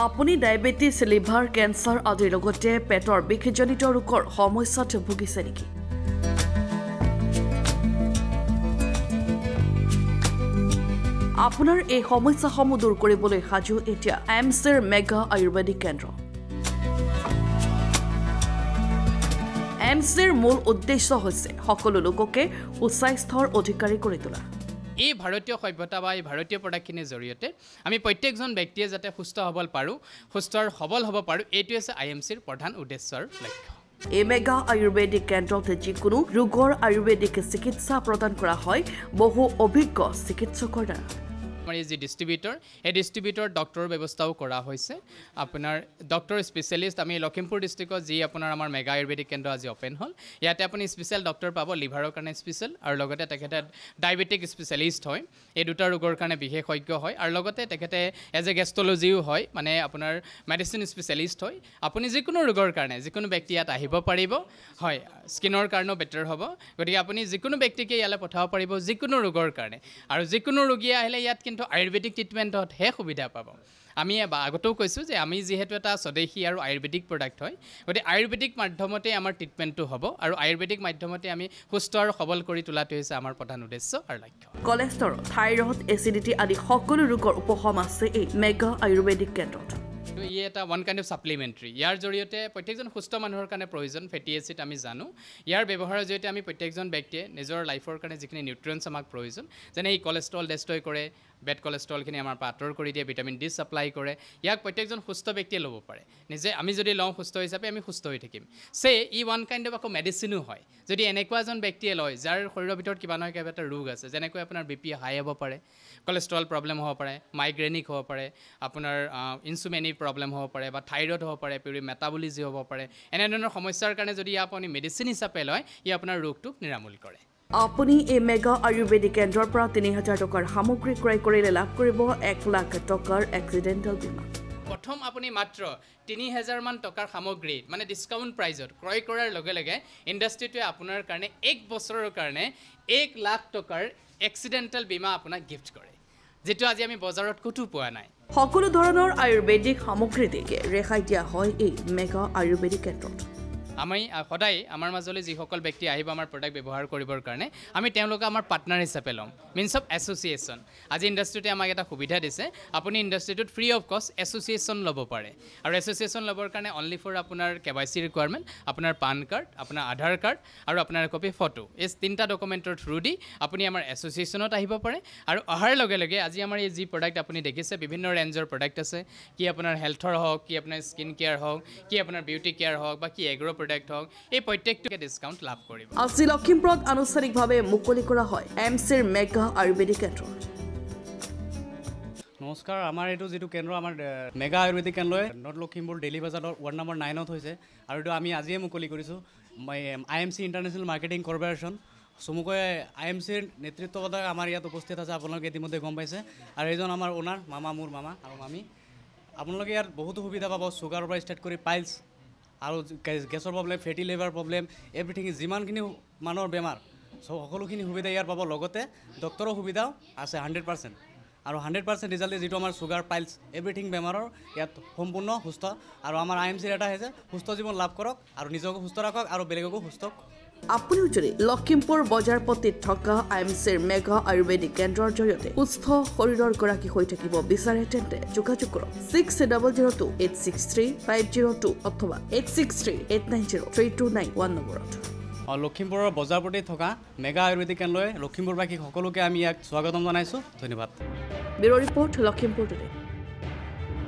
আপুনি diabetes, liver cancer আদিৰ লগতে পেটৰ বিষজনিত ৰোগৰ সমস্যাত ভুগিছে নেকি? আপোনাৰ এই সমস্যাসমূহ দূৰ কৰিবলৈ সাজু এতিয়া এমচিৰ মেগা আয়ুৰ্বেদিক কেন্দ্ৰ। এমচিৰ মূল উদ্দেশ্য হৈছে সকলো লোককে সুস্বাস্থ্যৰ অধিকাৰী কৰি তোলা। এই ভাৰতীয় সভ্যতা বা এই ভাৰতীয় প্ৰডাক্টখিনিৰ জৰিয়তে আমি প্ৰত্যেকজন ব্যক্তিয়ে যাতে সুস্থ হ'বল পাৰোঁ, সুস্থ আৰু সবল হ'ব পাৰোঁ, এইটোৱে হৈছে IMCৰ প্ৰধান উদ্দেশ্যৰ লক্ষ্য। এই মেগা আয়ুৰ্বেদিক কেন্দ্ৰত যিকোনো ৰোগৰ আয়ুৰ্বেদিক চিকিৎসা প্ৰদান কৰা হয় বহু অভিজ্ঞ চিকিৎসকৰ দ্বাৰা। আমাৰ এই যি ডিষ্ট্ৰিবিউটৰ, এই ডিষ্ট্ৰিবিউটৰ ডক্টৰৰ ব্যৱস্থাও কৰা হৈছে। আপোনাৰ ডক্টৰ স্পেচিয়েলিষ্ট আমি লখিমপুৰ ডিষ্ট্ৰিক্টত যি আপোনাৰ আমাৰ মেগা আয়ুৰ্বেদিক কেন্দ্ৰ আজি অ'পেন হ'ল, ইয়াতে আপুনি স্পেচিয়েল ডক্টৰ পাব, লিভাৰৰ কাৰণে স্পেচিয়েল আৰু লগতে তেখেতে ডায়েবেটিক স্পেচিয়েলিষ্ট হয়, এই দুটা ৰোগৰ কাৰণে বিশেষজ্ঞ হয় আৰু লগতে তেখেতে এজ এ গেষ্ট্ৰলজিও হয়, মানে আপোনাৰ মেডিচিন স্পেচিয়েলিষ্ট হয়। আপুনি যিকোনো ৰোগৰ কাৰণে যিকোনো ব্যক্তি ইয়াত আহিব পাৰিব, হয়, স্কিনৰ কাৰণেও বেটাৰ হ'ব, গতিকে আপুনি যিকোনো ব্যক্তিকে ইয়ালৈ পঠাব পাৰিব যিকোনো ৰোগৰ কাৰণে। আৰু যিকোনো ৰোগীয়ে আহিলে ইয়াত কিন্তু আয়ুৰ্বেদিক ট্ৰিটমেণ্টতহে সুবিধা পাব। আমি আগতেও কৈছোঁ যে আমি যিহেতু এটা স্বদেশী আৰু আয়ুৰ্বেদিক প্ৰডাক্ট হয়, গতিকে আয়ুৰ্বেদিক মাধ্যমতে আমাৰ ট্ৰিটমেণ্টটো হ'ব আৰু আয়ুৰ্বেদিক মাধ্যমতে আমি সুস্থ আৰু সবল কৰি তোলাটো হৈছে আমাৰ প্ৰধান উদ্দেশ্য আৰু লক্ষ্য। কলেষ্ট্ৰল, থাইৰয়ড, এচিডিটি আদি সকলো ৰোগৰ উপশম আছে এই মেগা আয়ুৰ্বেদিক কেন্দ্ৰত। ই এটা ওৱান কাইণ্ড অফ ছাপ্লিমেণ্টাৰী। ইয়াৰ জৰিয়তে প্ৰত্যেকজন সুস্থ মানুহৰ কাৰণে প্ৰয়োজন ফেটি এচিড আমি জানো। ইয়াৰ ব্যৱহাৰৰ জৰিয়তে আমি প্ৰত্যেকজন ব্যক্তিয়ে নিজৰ লাইফৰ কাৰণে যিখিনি নিউট্ৰিয়েণ্টছ আমাক প্ৰয়োজন, যেনে এই কলেষ্ট্ৰল ডেষ্ট্ৰয় কৰে, বেড কলেষ্ট্ৰলখিনি আমাৰ পৰা আঁতৰ কৰি দিয়ে, ভিটামিন ডি ছাপ্লাই কৰে, ইয়াক প্ৰত্যেকজন সুস্থ ব্যক্তিয়ে ল'ব পাৰে। নিজে আমি যদি লওঁ সুস্থ হিচাপে আমি সুস্থ হৈ থাকিম। ই ওৱান কাইণ্ড অফ আকৌ মেডিচিনো হয়। যদি এনেকুৱা এজন ব্যক্তিয়ে লয় যাৰ শৰীৰৰ ভিতৰত কিবা নহয় কিবা এটা ৰোগ আছে, যেনেকৈ আপোনাৰ BP হাই হ'ব পাৰে, কলেষ্ট্ৰল প্ৰব্লেম হ'ব পাৰে, মাইগ্ৰেনিক হ'ব পাৰে, আপোনাৰ ইনচুমেনিক প্ৰব্লেম হ'ব পাৰে বা থাইৰয়ড হ'ব পাৰে, মেটাবলিজি হ'ব পাৰে, এনেধৰণৰ সমস্যাৰ কাৰণে যদি আপুনি মেডিচিন হিচাপে লয়, ই আপোনাৰ ৰোগটোক নিৰামূল কৰে। আপুনি এই মেগা আয়ুৰ্বেদিক কেন্দ্ৰৰ পৰা ৩,০০০ টকাৰ সামগ্ৰী ক্ৰয় কৰিলে লাভ কৰিব ১ লাখ টকাৰ এক্সিডেণ্টেল বীমা। প্ৰথম আপুনি মাত্ৰ ৩,০০০ মান টকাৰ সামগ্ৰী মানে ডিছকাউণ্ট প্ৰাইজত ক্ৰয় কৰাৰ লগে লগে ইণ্ডাষ্ট্ৰিটোৱে আপোনাৰ কাৰণে ১ বছৰৰ কাৰণে ১ লাখ টকাৰ এক্সিডেণ্টেল বীমা আপোনাক গিফ্ট কৰে, যিটো আজি আমি বজাৰত ক'তো পোৱা নাই। সকলো ধৰণৰ আয়ুৰ্বেদিক সামগ্ৰী দিকে ৰেহাই দিয়া হয় এই মেগা আয়ুৰ্বেদিক কেন্দ্ৰত। আমি সদায় আমাৰ মাজলৈ যিসকল ব্যক্তি আহিব আমাৰ প্ৰডাক্ট ব্যৱহাৰ কৰিবৰ কাৰণে, আমি তেওঁলোকক আমাৰ পাৰ্টনাৰ হিচাপে ল'ম, মিনছ অফ এছ'চিয়েশ্যন। আজি ইণ্ডাষ্ট্ৰিটোৱে আমাক এটা সুবিধা দিছে, আপুনি ইণ্ডাষ্ট্ৰিটোত ফ্ৰী অফ কষ্ট এছ'চিয়েশ্যন ল'ব পাৰে। আৰু এছ'চিয়েশ্যন ল'বৰ কাৰণে অনলি ফৰ আপোনাৰ KYC ৰিকুৱাৰমেণ্ট, আপোনাৰ পান কাৰ্ড, আপোনাৰ আধাৰ কাৰ্ড আৰু আপোনাৰ কপি ফটো, এই 3টা ডকুমেণ্টৰ থ্ৰু দি আপুনি আমাৰ এছ'চিয়েশ্যনত আহিব পাৰে। আৰু অহাৰ লগে লগে আজি আমাৰ এই যি প্ৰডাক্ট আপুনি দেখিছে, বিভিন্ন ৰেঞ্জৰ প্ৰডাক্ট আছে, কি আপোনাৰ হেল্থৰ হওক, কি আপোনাৰ স্কিন কেয়াৰ হওক, কি আপোনাৰ বিউটি কেয়াৰ হওক বা কি এগ্ৰ প্ৰডাক্ট হওক, এই প্ৰত্যেকটোকে ডিছকাউণ্ট লাভ কৰিব। আজি লখিমপুৰত আনুষ্ঠানিকভাৱে মুকলি কৰা হয় এমচিৰ মেগা আয়ুৰ্বেদিক কেন্দ্ৰ। নমস্কাৰ, আমাৰ এইটো যিটো কেন্দ্ৰ আমাৰ মেগা আয়ুৰ্বেদিক কেন্দ্ৰই নৰ্থ লখিমপুৰ ডেইলি বজাৰৰ ৱাৰ্ড নম্বৰ 9ত হৈছে আৰু এইটো আমি আজিয়ে মুকলি কৰিছোঁ। IMC ইণ্টাৰনেশ্যনেল মাৰ্কেটিং কৰ্পৰেশ্যন চমুকৈ IMCৰ নেতৃত্বত আমাৰ ইয়াত উপস্থিত আছে, আপোনালোকে ইতিমধ্যে গম পাইছে। আৰু এইজন আমাৰ অ'নাৰ মামা, মোৰ মামা আৰু মামী। আপোনালোকে ইয়াত বহুতো সুবিধা পাব, চুগাৰৰ পৰা ষ্টাৰ্ট কৰি পাইলছ আৰু গেছৰ প্ৰব্লেম, ফেটি লিভাৰ প্ৰব্লেম, এভৰিথিং, যিমানখিনি মানুহৰ বেমাৰ সকলোখিনি সুবিধা ইয়াত পাব। লগতে ডক্টৰৰ সুবিধাও আছে 100%। আৰু 100% ৰিজাল্টে যিটো আমাৰ চুগাৰ, পাইলছ, এভৰিথিং বেমাৰৰ ইয়াত সম্পূৰ্ণ সুস্থ। আৰু আমাৰ IMCৰ এটা হৈছে সুস্থ জীৱন লাভ কৰক আৰু নিজকো সুস্থ ৰাখক আৰু বেলেগকো সুস্থ। আপুনিও যদি লখিমপুৰ বজাৰপতিত থকা IMCৰ মেগা আয়ুৰ্বেদিক কেন্দ্ৰৰ জৰিয়তে সুস্থ শৰীৰৰ গৰাকী হৈ থাকিব বিচাৰে তেন্তে যোগাযোগ কৰক 6008635002 অথবা 8638903291 নম্বৰত। লখিমপুৰৰ বজাৰপতিত থকা মেগা আয়ুৰ্বেদিক কেন্দ্ৰই লখিমপুৰবাসী সকলোকে আমি ইয়াক স্বাগতম জনাইছোঁ। ধন্যবাদ। Bureau' report, Lakhimpur today.